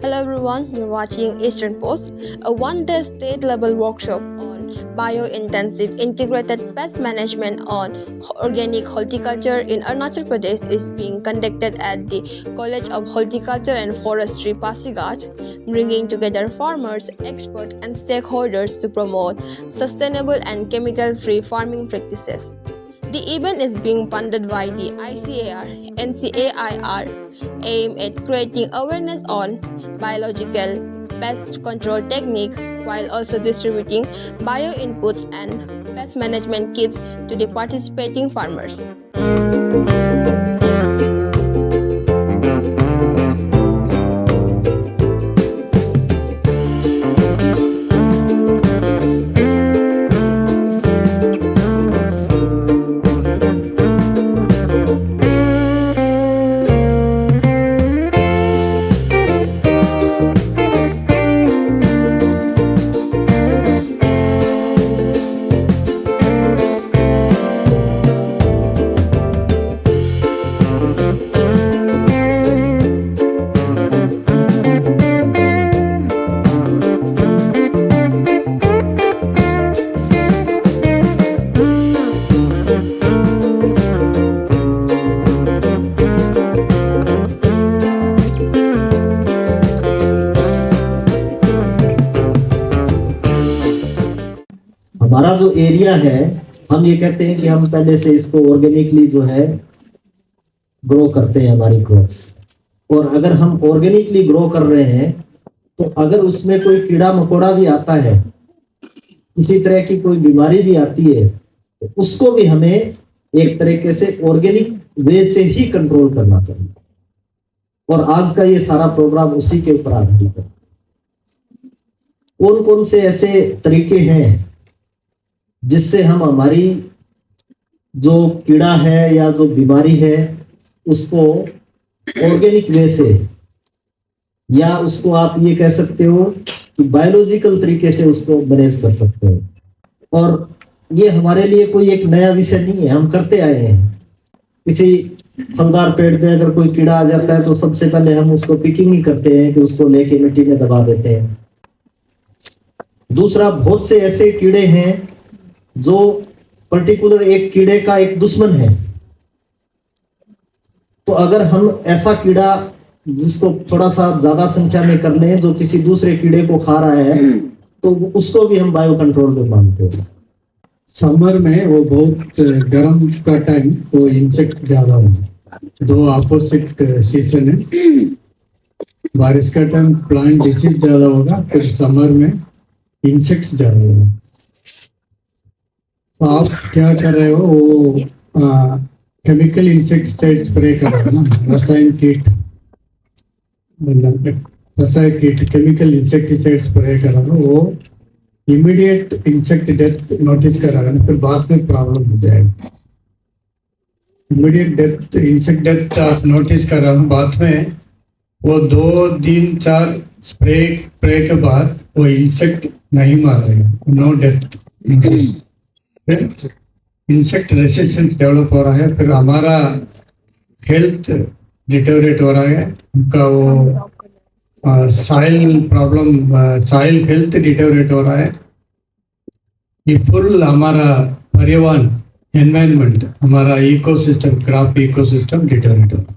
Hello everyone, you're watching Eastern Post, a one-day state-level workshop on bio-intensive integrated pest management on organic horticulture in Arunachal Pradesh is being conducted at the College of Horticulture and Forestry Pasighat, bringing together farmers, experts and stakeholders to promote sustainable and chemical-free farming practices. The event is being funded by the ICAR NCAIR, aimed at creating awareness on biological pest control techniques while also distributing bio inputs and pest management kits to the participating farmers. हमारा जो area है, हम ये कहते हैं कि हम पहले से इसको ऑर्गेनिकली जो है ग्रो करते हैं हमारी क्रॉप्स। और अगर हम ऑर्गेनिकली ग्रो कर रहे हैं तो अगर उसमें कोई कीड़ा मकोड़ा भी आता है, किसी तरह की कोई बीमारी भी आती है, तो उसको भी हमें एक तरीके से ऑर्गेनिक वे से ही कंट्रोल करना चाहिए। और आज का ये सारा प्रोग्राम उसी के ऊपर आधारित है। कौन कौन से ऐसे तरीके हैं जिससे हम हमारी जो कीड़ा है या जो बीमारी है उसको ऑर्गेनिक वे से, या उसको आप ये कह सकते हो कि बायोलॉजिकल तरीके से उसको मैनेज कर सकते हैं। और ये हमारे लिए कोई एक नया विषय नहीं है, हम करते आए हैं। किसी फलदार पेड़ में अगर कोई कीड़ा आ जाता है तो सबसे पहले हम उसको पिकिंग ही करते हैं कि उसको लेके मिट्टी में दबा देते हैं। दूसरा, बहुत से ऐसे कीड़े हैं जो पर्टिकुलर एक कीड़े का एक दुश्मन है। तो अगर हम ऐसा कीड़ा जिसको थोड़ा सा ज्यादा संख्या में कर लें, जो किसी दूसरे कीड़े को खा रहा है, तो उसको भी हम बायो कंट्रोल में मानते हैं। समर में वो बहुत गर्म का टाइम तो इंसेक्ट ज्यादा होगा, दो अपोजिट सीजन है। बारिश का टाइम प्लांट डिसीज ज्यादा होगा, फिर समर में इंसेक्ट्स ज्यादा होगा। तो आप क्या कर रहे हो, वो केमिकल इंसेक्टिसाइड स्प्रे कर रहे हो ना, रसायन कीट केमिकल इंसेक्टिसाइड स्प्रे कर रहे हो, वो इमीडिएट इंसेक्ट डेथ नोटिस कराएगा ना, फिर बाद में प्रॉब्लम हो जाएगा। इमीडिएट डेथ, इंसेक्ट डेथ आप नोटिस कर रहे हो, बाद में वो 2 दिन 4 स्प्रे के बाद वो इंसेक्ट नहीं मारेगा, नो डेथ। फिर इंसेक्ट रेसिस्टेंस डेवलप हो रहा है, फिर हमारा हेल्थ डिटेरियोरेट हो रहा है, उनका वो soil problem, soil health deteriorate हो रहा है। ये फुल हमारा पर्यावरण एनवायरनमेंट, हमारा इकोसिस्टम, क्रॉप इकोसिस्टम डिटेरियोरेट हो रहा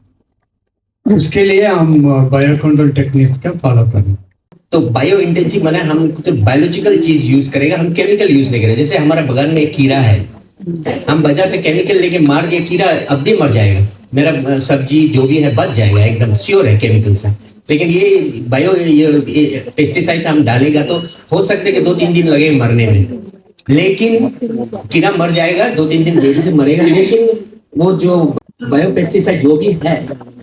है। उसके लिए हम बायो कंट्रोल टेक्निक्स का फॉलो करें। तो बायो इंटेंसिव माने हम कुछ बायोलॉजिकल चीज यूज करेगा, हम केमिकल यूज नहीं करेंगे। जैसे हमारा बगान में एक कीड़ा है, हम बाजार से केमिकल लेके मार दिया, कीड़ा अब भी मर जाएगा, मेरा सब्जी जो भी है बच जाएगा, एकदम श्योर है केमिकल से। लेकिन ये बायो पेस्टिसाइड्स हम डालेगा तो हो सकता है कि 2-3 दिन लगे मरने में, लेकिन कीड़ा मर जाएगा, 2-3 दिन देरी से मरेगा। लेकिन वो जो बायो पेस्टिसाइड जो भी है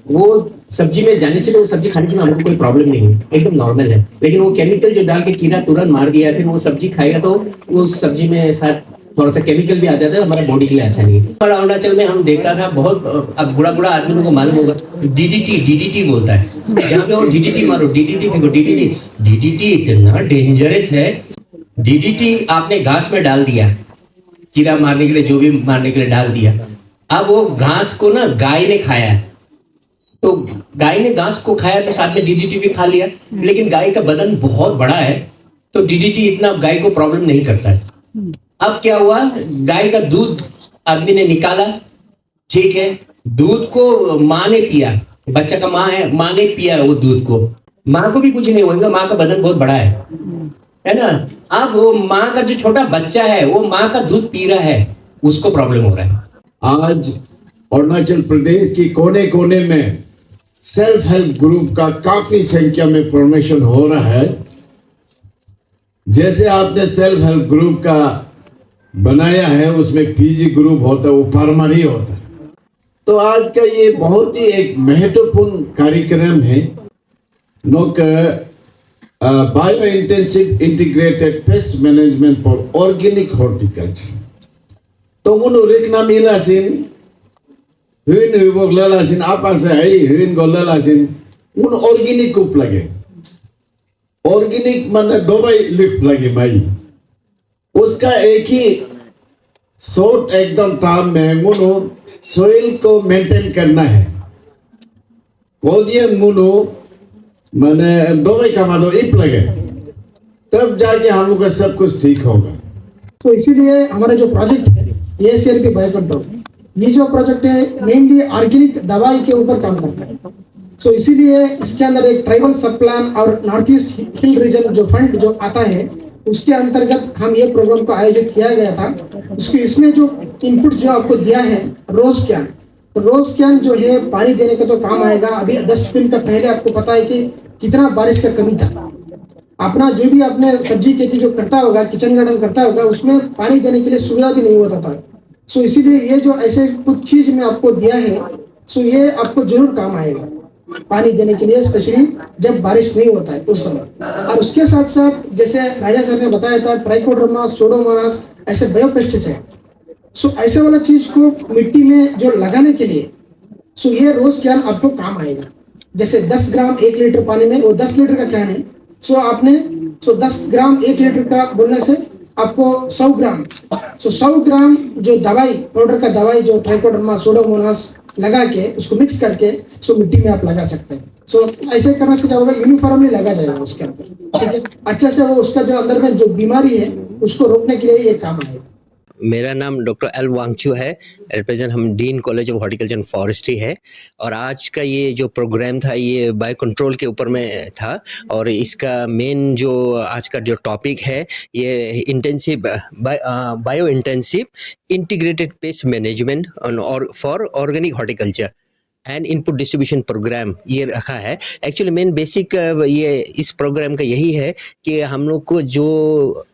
वो सब्जी में जाने से, वो सब्जी खाने से हमको कोई प्रॉब्लम नहीं है, एकदम नॉर्मल है। लेकिन वो केमिकल जो डाल के कीड़ा तुरंत मार दिया, फिर वो सब्जी खाएगा तो वो सब्जी में शायद थोड़ा सा केमिकल भी आ जाता है, हमारे बॉडी के लिए अच्छा नहीं है। और अरुणाचल में हम देख रहा था बहुत, अब बुरा बुरा आदमी को मालूम होगा, डीडीटी बोलता है, जहाँ पे वो डीडीटी मारो, डीडीटी फेंको, डीडीटी इतना डेंजरस है। डीडीटी आपने घास में डाल दिया, कीड़ा मारने के लिए, जो भी मारने के लिए डाल दिया, अब वो घास को ना गाय ने खाया, तो गाय ने घास को खाया तो साथ में डीडीटी भी खा लिया, लेकिन गाय का बदन बहुत बड़ा है तो डीडीटी इतना गाय को प्रॉब्लम नहीं करता है। अब क्या हुआ, गाय का दूध आदमी ने निकाला, ठीक है, दूध को माँ ने पिया, बच्चा का माँ है, माँ ने पिया वो दूध को, माँ को भी कुछ नहीं होगा, माँ का बदन बहुत बड़ा है ना। अब वो माँ का जो छोटा बच्चा है वो माँ का दूध पी रहा है, उसको प्रॉब्लम हो रहा है। आज अरुणाचल प्रदेश की कोने कोने में सेल्फ हेल्प ग्रुप का काफी संख्या में फॉर्मेशन हो रहा है। जैसे आपने सेल्फ हेल्प ग्रुप का बनाया है, उसमें पीजी ग्रुप होता है, वो फार्मर ही होता है। तो आज का ये बहुत ही एक महत्वपूर्ण कार्यक्रम है। लोग bio intensive integrated pest management for organic horticulture. तो उन रिकना मिलासिन हुइन हुइबोक ललासिन आपा से है हुइन गो ललासिन उन ऑर्गेनिक कुप लगे, ऑर्गेनिक मतलब दवाई लिप लगे भाई, उसका एक ही शॉर्ट एकदम टाइम में मुनो सोइल को मेंटेन करना है। कोदियन मुनो मैंने दवाई का मतलब इप लगे, तब जाके हम लोग का सब कुछ ठीक होगा। तो इसीलिए हमारा जो प्रोजेक्ट है ACRP बायो कंट्रोल, ये जो प्रोजेक्ट है मेनली ऑर्गेनिक दवाई के ऊपर काम करता है। तो इसीलिए इसके अंदर एक ट्राइबल सब प्लान और नॉर्थ ईस्ट हिल रीजन जो फंड जो आता है उसके अंतर्गत हम ये प्रोग्राम को आयोजित किया गया था। उसके इसमें जो इनपुट जो आपको दिया है रोज कैन, तो रोज कैन जो है पानी देने का तो काम आएगा। अभी 10 दिन का पहले आपको पता है कि कितना बारिश का कमी था। अपना जो भी आपने सब्जी खेती जो करता होगा, किचन गार्डन करता होगा, उसमें पानी देने के लिए सुविधा भी नहीं होता था। सो इसीलिए ये जो ऐसे कुछ चीज में आपको दिया है, सो ये आपको जरूर काम आएगा पानी देने के लिए, स्पेशली जब बारिश नहीं होता है उस समय। और उसके साथ साथ जैसे राजा सर ने बताया था, ट्राइकोडर्मा, सोडोमोनास ऐसे बायोपेस्टिस है। सो ऐसे वाला चीज को मिट्टी में जो लगाने के लिए, सो ये रोज कैन आपको काम आएगा। जैसे 10 ग्राम 1 लीटर पानी में, वो 10 लीटर का कैन है, सो आपने 10 ग्राम 1 लीटर का बोलने से आपको 100 ग्राम, 100 ग्राम जो दवाई पाउडर का दवाई जो ट्राइकोडर्मा सोडोमोनास लगा के उसको मिक्स करके मिट्टी में आप लगा सकते हैं। ऐसे करने से क्या होगा, यूनिफॉर्मली लगा जाएगा उसके अंदर, ठीक है, अच्छे से वो उसका जो अंदर में जो बीमारी है उसको रोकने के लिए ये काम आएगा। मेरा नाम डॉक्टर एल वांगचू है, रिप्रेजेंट हम dean college of horticulture and forestry है। और आज का ये जो प्रोग्राम था ये बायो कंट्रोल के ऊपर में था, और इसका मेन जो आज का जो टॉपिक है ये intensive bio intensive integrated pest management और for organic horticulture and input distribution program ये रखा है। एक्चुअली मेन बेसिक ये इस प्रोग्राम का यही है कि हम लोग को जो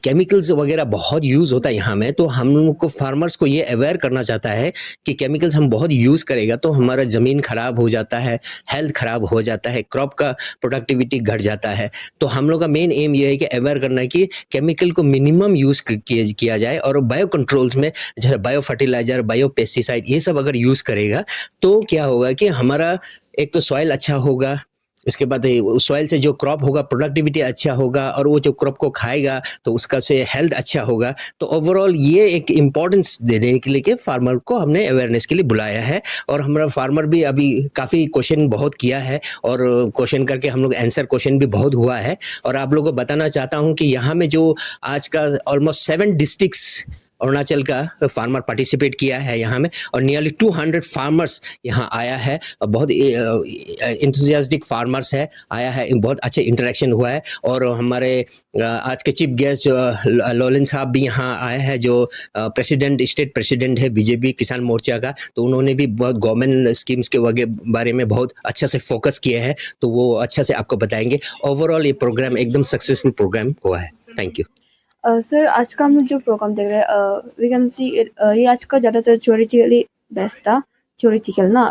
केमिकल्स वगैरह बहुत यूज़ होता है यहाँ में, तो हम लोग को फार्मर्स को ये अवेयर करना चाहता है कि केमिकल्स हम बहुत यूज़ करेगा तो हमारा ज़मीन ख़राब हो जाता है, हेल्थ ख़राब हो जाता है, क्रॉप का प्रोडक्टिविटी घट जाता है। तो हम लोग का मेन एम ये है कि अवेयर करना है कि केमिकल को मिनिमम यूज़ किया जाए, और बायो कंट्रोल्स में जैसे बायो फर्टिलाइज़र, बायो पेस्टिसाइड ये सब अगर यूज़ करेगा तो क्या होगा कि हमारा एक तो सॉइल अच्छा होगा, इसके बाद सॉइल से जो क्रॉप होगा प्रोडक्टिविटी अच्छा होगा, और वो जो क्रॉप को खाएगा तो उसका से हेल्थ अच्छा होगा। तो ओवरऑल ये एक इम्पोर्टेंस देने के लिए कि फार्मर को हमने अवेयरनेस के लिए बुलाया है। और हमारा फार्मर भी अभी काफ़ी क्वेश्चन बहुत किया है, और क्वेश्चन करके हम लोग आंसर क्वेश्चन भी बहुत हुआ है। और आप लोगों को बताना चाहता हूँ कि यहाँ में जो आज का ऑलमोस्ट 7 डिस्ट्रिक्ट्स अरुणाचल का फार्मर पार्टिसिपेट किया है यहाँ में, और नियरली 200 फार्मर्स यहाँ आया है, और बहुत इंथुजियास्टिक फार्मर्स है आया है, बहुत अच्छे इंटरेक्शन हुआ है। और हमारे आज के चीफ गेस्ट लोलन साहब भी यहाँ आए हैं, जो स्टेट प्रेसिडेंट है बीजेपी किसान मोर्चा का, तो उन्होंने भी बहुत गवर्नमेंट स्कीम्स के बारे में बहुत अच्छा से फोकस किए हैं, तो वो अच्छा से आपको बताएंगे। ओवरऑल ये प्रोग्राम एकदम सक्सेसफुल प्रोग्राम हुआ है। Thank you. सर, आज का हम जो प्रोग्राम देख रहे हैं वी कैन सी ये आज का ज़्यादातर थ्योरेटिकली बेस्ट था, थ्योरेटिकल ना।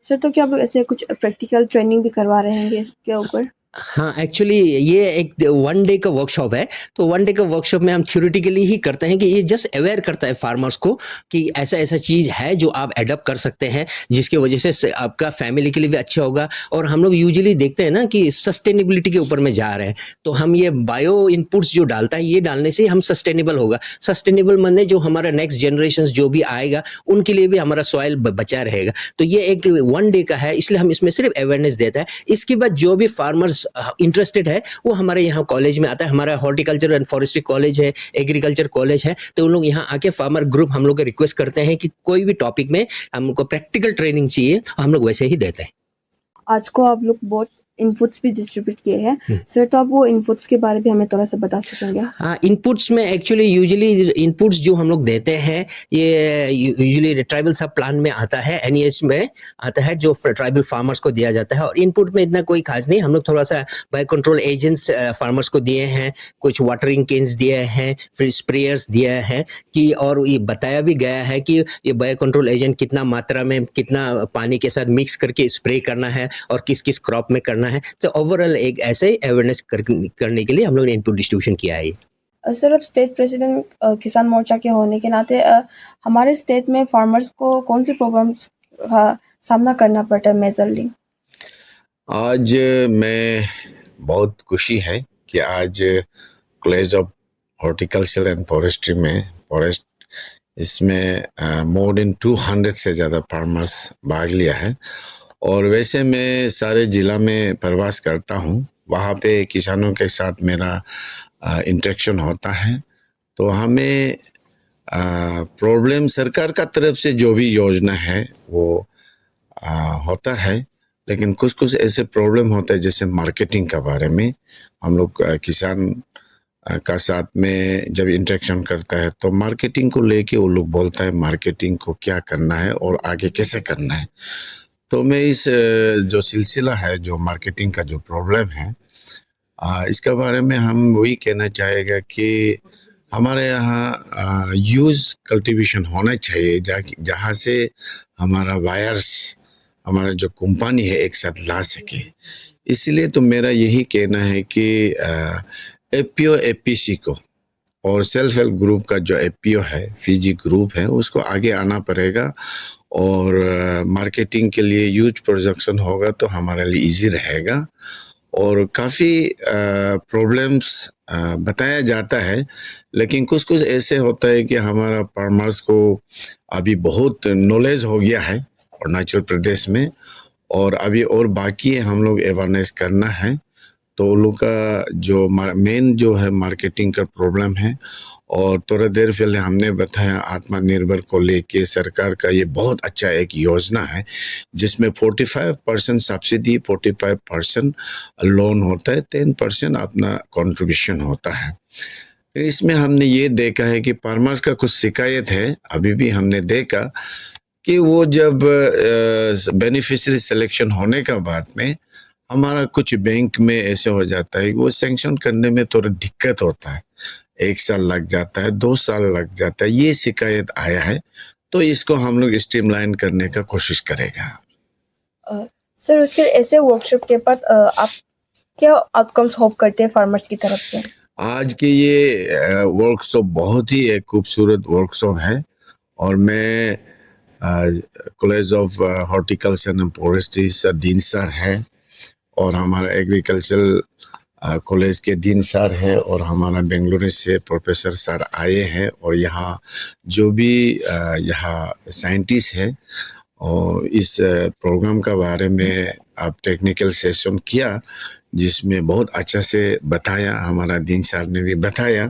सर, तो क्या आप लोग ऐसे कुछ प्रैक्टिकल ट्रेनिंग भी करवा रहे हैं इसके ऊपर? हाँ, एक्चुअली ये एक 1 डे का वर्कशॉप है, तो 1 डे का वर्कशॉप में हम थ्योरेटिकली ही करते हैं कि ये जस्ट अवेयर करता है फार्मर्स को कि ऐसा-ऐसा चीज़ है जो आप एडॉप्ट कर सकते हैं, जिसकी वजह से आपका फैमिली के लिए भी अच्छा होगा। और हम लोग यूजुअली देखते हैं ना कि सस्टेनेबिलिटी के ऊपर में जा रहे हैं, तो हम ये बायो इनपुट्स जो डालता है, ये डालने से हम सस्टेनेबल होगा। सस्टेनेबल माने जो हमारा नेक्स्ट जनरेशंस जो भी आएगा, उनके लिए भी हमारा सॉइल बचा रहेगा। तो ये एक 1 डे का है, इसलिए हम इसमें सिर्फ अवेयरनेस देता है। इसके बाद जो भी फार्मर्स इंटरेस्टेड है वो हमारे यहाँ कॉलेज में आता है। हमारा हॉर्टिकल्चर एंड फॉरेस्ट्री कॉलेज है, एग्रीकल्चर कॉलेज है, तो उन लोग यहाँ आके फार्मर ग्रुप हम लोग रिक्वेस्ट करते हैं कि कोई भी टॉपिक में हमको प्रैक्टिकल ट्रेनिंग चाहिए, हम लोग वैसे ही देते हैं। आज को आप लोग बहुत इनपुट्स भी डिस्ट्रीब्यूट किए हैं सर, तो आप वो इनपुट्स के बारे में हमें थोड़ा सा बता सकेंगे? हाँ, इनपुट्स में एक्चुअली यूजुअली इनपुट्स जो हम लोग देते हैं ये यूजुअली ट्राइबल सब प्लान में आता है, एनईएस में आता है, जो ट्राइबल फार्मर्स को दिया जाता है। और इनपुट में इतना कोई खास नहीं, हम लोग थोड़ा सा बायो कंट्रोल एजेंट्स फार्मर्स को दिए हैं, कुछ वाटरिंग केन्स दिए हैं, फिर स्प्रेयर्स दिए हैं कि, और ये बताया भी गया है कि ये बायो कंट्रोल एजेंट कितना मात्रा में कितना पानी के साथ मिक्स करके स्प्रे करना है और किस किस क्रॉप में करना है। तो ओवरऑल एक ऐसे अवेयरनेस करने के लिए हम लोग ने इनपुट डिस्ट्रीब्यूशन किया है। सर, अब स्टेट प्रेसिडेंट किसान मोर्चा के होने के नाते हमारे स्टेट में फार्मर्स को कौन सी प्रॉब्लम्स का सामना करना पड़ता है मेजरली? आज मैं बहुत खुशी है कि आज college of horticulture and forestry में फॉरेस्ट इसमें मोर देन 200 से ज़्यादा फार्मर्स भाग लिया है। और वैसे मैं सारे ज़िला में प्रवास करता हूँ, वहाँ पे किसानों के साथ मेरा इंटरेक्शन होता है। तो हमें प्रॉब्लम सरकार का तरफ से जो भी योजना है वो होता है, लेकिन कुछ कुछ ऐसे प्रॉब्लम होते हैं जैसे मार्केटिंग के बारे में। हम लोग किसान का साथ में जब इंटरेक्शन करता है तो मार्केटिंग को लेके वो लोग बोलता है मार्केटिंग को क्या करना है और आगे कैसे करना है। तो मैं इस जो सिलसिला है जो मार्केटिंग का जो प्रॉब्लम है इसके बारे में हम वही कहना चाहेगा कि हमारे यहाँ यूज कल्टीवेशन होना चाहिए जहाँ से हमारा बायर्स, हमारा जो कंपनी है एक साथ ला सके। इसलिए तो मेरा यही कहना है कि एपीओ एपीसी को और सेल्फ हेल्प ग्रुप का जो एपीओ है, फीजी ग्रुप है, उसको आगे आना पड़ेगा। और मार्केटिंग के लिए ह्यूज प्रोडक्शन होगा तो हमारे लिए इजी रहेगा। और काफ़ी प्रॉब्लम्स बताया जाता है, लेकिन कुछ कुछ ऐसे होता है कि हमारा फार्मर्स को अभी बहुत नॉलेज हो गया है अरुणाचल प्रदेश में, और अभी और बाकी है, हम लोग अवेयरनेस करना है। तो उन लोग का जो मेन जो है मार्केटिंग का प्रॉब्लम है। और थोड़ा देर पहले हमने बताया आत्मनिर्भर को लेके सरकार का ये बहुत अच्छा एक योजना है जिसमें 45% सब्सिडी, 45% लोन होता है, 10% अपना कंट्रीब्यूशन होता है। इसमें हमने ये देखा है कि फार्मर्स का कुछ शिकायत है, अभी भी हमने देखा कि वो जब बेनिफिशियरी सिलेक्शन होने का बाद में हमारा कुछ बैंक में ऐसे हो जाता है कि वो सैंक्शन करने में थोड़ा दिक्कत होता है, 1 साल लग जाता है, 2 साल लग जाता है, ये शिकायत आया है। तो इसको हम लोग स्ट्रीमलाइन करने का कोशिश करेगा। सर, उसके ऐसे वर्कशॉप के बाद आप क्या आउटकम्स होप करते हैं फार्मर्स की तरफ से? आज के ये वर्कशॉप बहुत ही एक खूबसूरत वर्कशॉप है और मैं college of horticulture and forestry sir Deen sir है और हमारा एग्रीकल्चर कॉलेज के डीन सर है और हमारा बेंगलुरु से प्रोफेसर सर आए हैं और यहाँ जो भी यहाँ साइंटिस्ट है और इस प्रोग्राम का बारे में आप टेक्निकल सेशन किया जिसमें बहुत अच्छा से बताया, हमारा डीन सर ने भी बताया।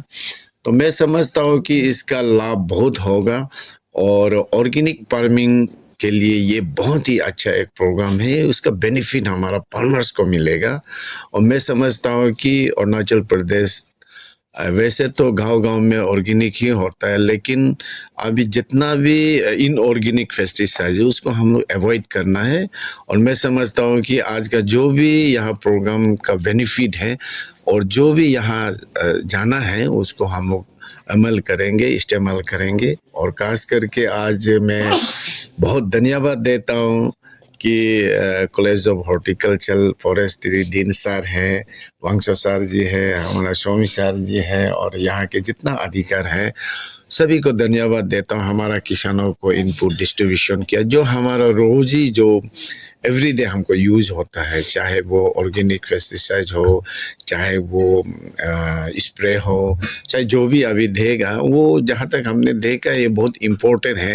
तो मैं समझता हूँ कि इसका लाभ बहुत होगा और ऑर्गेनिक फार्मिंग के लिए ये बहुत ही अच्छा एक प्रोग्राम है, उसका बेनिफिट हमारा फार्मर्स को मिलेगा। और मैं समझता हूँ कि अरुणाचल प्रदेश वैसे तो गांव-गांव में ऑर्गेनिक ही होता है, लेकिन अभी जितना भी इनऑर्गेनिक पेस्टिसाइड है उसको हम लोग अवॉइड करना है। और मैं समझता हूँ कि आज का जो भी यहाँ प्रोग्राम का बेनिफिट है और जो भी यहाँ जाना है उसको हम लोग अमल करेंगे, इस्तेमाल करेंगे। और खास करके आज मैं बहुत धन्यवाद देता हूँ कि college of horticulture forestry Deen sir है, वांगशो सर जी है, हमारा स्वामी सर जी है और यहाँ के जितना अधिकार है सभी को धन्यवाद देता हूँ। हमारा किसानों को इनपुट डिस्ट्रीब्यूशन किया जो हमारा रोजी जो एवरीडे हमको यूज़ होता है, चाहे वो ऑर्गेनिक पेस्टिसाइड हो, चाहे वो स्प्रे हो, चाहे जो भी अभी देगा वो जहाँ तक हमने देखा ये बहुत इम्पोर्टेंट है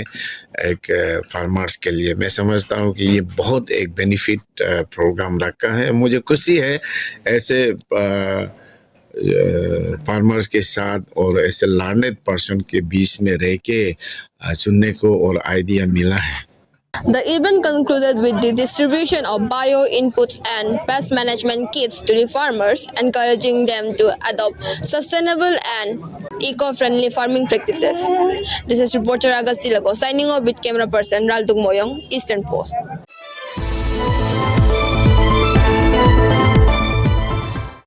एक फार्मर्स के लिए। मैं समझता हूँ कि ये बहुत एक बेनिफिट प्रोग्राम रखा है। मुझे खुशी है ऐसे फार्मर्स के साथ और ऐसे लर्नेड पर्सन के बीच में रह के सुनने को और आइडिया मिला है। The event concluded with the distribution of bio inputs and pest management kits to the farmers, encouraging them to adopt sustainable and eco-friendly farming practices. This is reporter Agustin Lago signing off with camera person Raldung Moyong, Eastern Post.